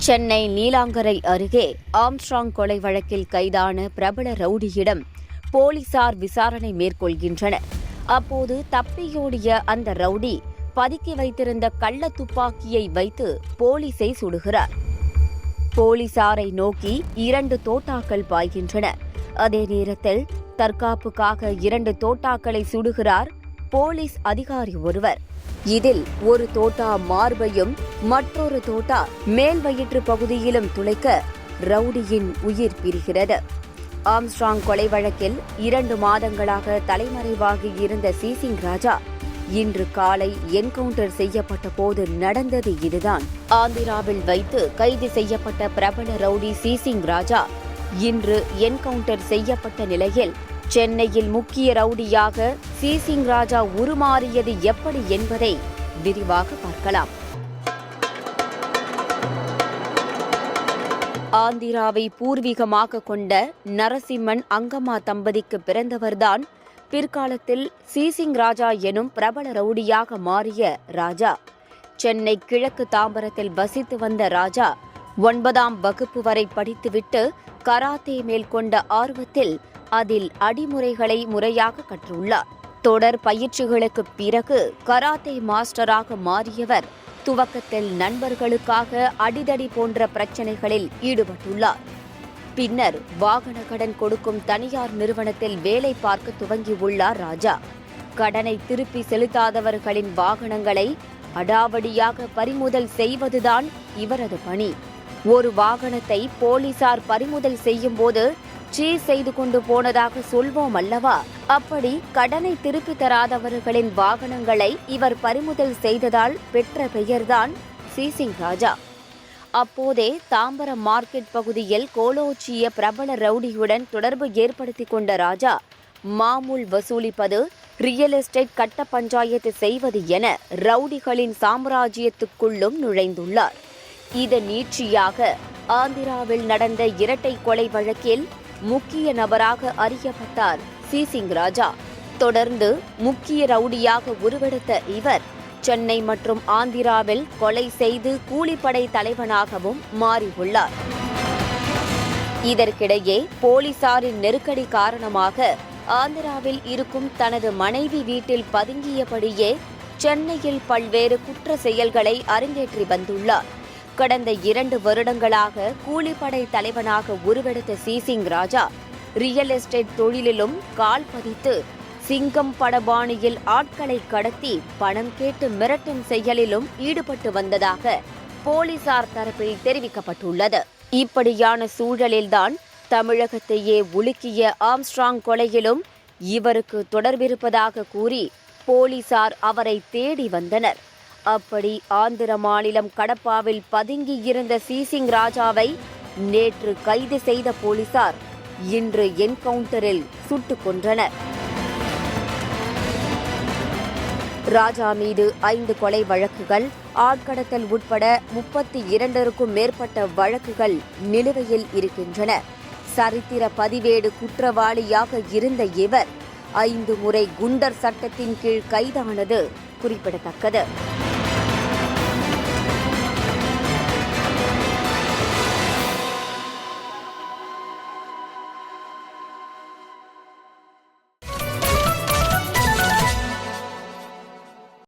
சென்னை நீலாங்கரை அருகே ஆம்ஸ்ட்ராங் கொலை வழக்கில் கைதான பிரபல ரவுடியிடம் போலீசார் விசாரணை மேற்கொள்கின்றனர். அப்போது தப்பியோடிய அந்த ரவுடி பதுக்கி வைத்திருந்த கள்ள துப்பாக்கியை வைத்து போலீசை சுடுகிறார். போலீசாரை நோக்கி 2 தோட்டாக்கள் பாய்கின்றன. அதே நேரத்தில் தற்காப்புக்காக 2 தோட்டாக்களை சுடுகிறார் போலீஸ் அதிகாரி ஒருவர். இதில் ஒரு தோட்டா மார்பையும் மற்றொரு தோட்டா மேல் வயிற்று பகுதியிலும் துளைக்க ரவுடியின் உயிர் பிரிகிறது. ஆம்ஸ்ட்ராங் கொலை வழக்கில் 2 மாதங்களாக தலைமறைவாகி இருந்த சிசிங் ராஜா இன்று காலை என்கவுண்டர் செய்யப்பட்ட போது நடந்தது இதுதான். ஆந்திராவில் வைத்து கைது செய்யப்பட்ட பிரபல ரவுடி சிசிங் ராஜா இன்று என்கவுண்டர் செய்யப்பட்ட நிலையில் சென்னையில் முக்கிய ரவுடியாக சிசிங் ராஜா உருமாறியது எப்படி என்பதை விரிவாக பார்க்கலாம். ஆந்திராவை பூர்வீகமாக கொண்ட நரசிம்மன் அங்கம்மா தம்பதிக்கு பிறந்தவர்தான் பிற்காலத்தில் சிசிங் ராஜா எனும் பிரபல ரவுடியாக மாறிய ராஜா. சென்னை கிழக்கு தாம்பரத்தில் வசித்து வந்த ராஜா 9ஆம் வகுப்பு வரை படித்துவிட்டு கராத்தே மேல் கொண்ட ஆர்வத்தில் அதில் அடிமுறைகளை முறையாக கற்றுள்ளார். தொடர் பயிற்சிகளுக்கு பிறகு கராத்தே மாஸ்டராக மாறியவர் துவக்கத்தில் நண்பர்களுக்காக அடிதடி போன்ற பிரச்சனைகளில் ஈடுபட்டுள்ளார். பின்னர் வாகன கடன் கொடுக்கும் தனியார் நிறுவனத்தில் வேலை பார்க்க துவங்கியுள்ளார் ராஜா. கடனை திருப்பி செலுத்தாதவர்களின் வாகனங்களை அடாவடியாக பறிமுதல் செய்வதுதான் இவரது பணி. ஒரு வாகனத்தை போலீசார் பறிமுதல் செய்யும் போது சீஸ் செய்து கொண்டு போனதாக சொல்வோம் அல்லவா? அப்படி கடனை திருப்பி தராதவர்களின் வாகனங்களை இவர் பறிமுதல் செய்ததால் பெற்ற பெயர்தான் சிசிங் ராஜா. அப்போதே தாம்பரம் மார்க்கெட் பகுதியில் கோலோச்சிய பிரபல ரவுடியுடன் தொடர்பு ஏற்படுத்தி கொண்ட ராஜா மாமூல் வசூலிப்பது, ரியல் எஸ்டேட் கட்ட பஞ்சாயத்து செய்வது என ரவுடிகளின் சாம்ராஜ்யத்துக்குள்ளும் நுழைந்துள்ளார். இதன் நீட்சியாக ஆந்திராவில் நடந்த இரட்டை கொலை வழக்கில் முக்கிய நபராக அறியப்பட்டார் சிசிங் ராஜா. தொடர்ந்து முக்கிய ரவுடியாக உருவெடுத்த இவர் சென்னை மற்றும் ஆந்திராவில் கொலை செய்து கூலிப்படை தலைவனாகவும் மாறியுள்ளார். இதற்கிடையே போலீசாரின் நெருக்கடி காரணமாக ஆந்திராவில் இருக்கும் தனது மனைவி வீட்டில் பதுங்கியபடியே சென்னையில் பல்வேறு குற்ற செயல்களை அரங்கேற்றி வந்துள்ளார். கடந்த 2 வருடங்களாக கூலிப்படை தலைவனாக உருவெடுத்த சிசிங் ராஜா ரியல் எஸ்டேட் தொழிலிலும் கால் பதித்து சிங்கம் படபாணியில் ஆட்களை கடத்தி பணம் கேட்டு மிரட்டும் செயலிலும் ஈடுபட்டு வந்ததாக போலீசார் தரப்பில் தெரிவிக்கப்பட்டுள்ளது. இப்படியான சூழலில்தான் தமிழகத்தையே உலுக்கிய ஆம்ஸ்ட்ராங் கொலையிலும் இவருக்கு தொடர்பிருப்பதாக கூறி போலீசார் அவரை தேடி வந்தனர். அப்படி ஆந்திர மாநிலம் கடப்பாவில் பதுங்கியிருந்த சிசிங் ராஜாவை நேற்று கைது செய்த போலீசார் இன்று என்கவுண்டரில் சுட்டுக் கொன்றனர். ராஜா மீது 5 கொலை வழக்குகள், ஆட்கடத்தல் உட்பட 32க்கும் மேற்பட்ட வழக்குகள் நிலுவையில் இருக்கின்றன. சரித்திர பதிவேடு குற்றவாளியாக இருந்த இவர் 5 முறை குண்டர் சட்டத்தின் கீழ் கைதானது குறிப்பிடத்தக்கது.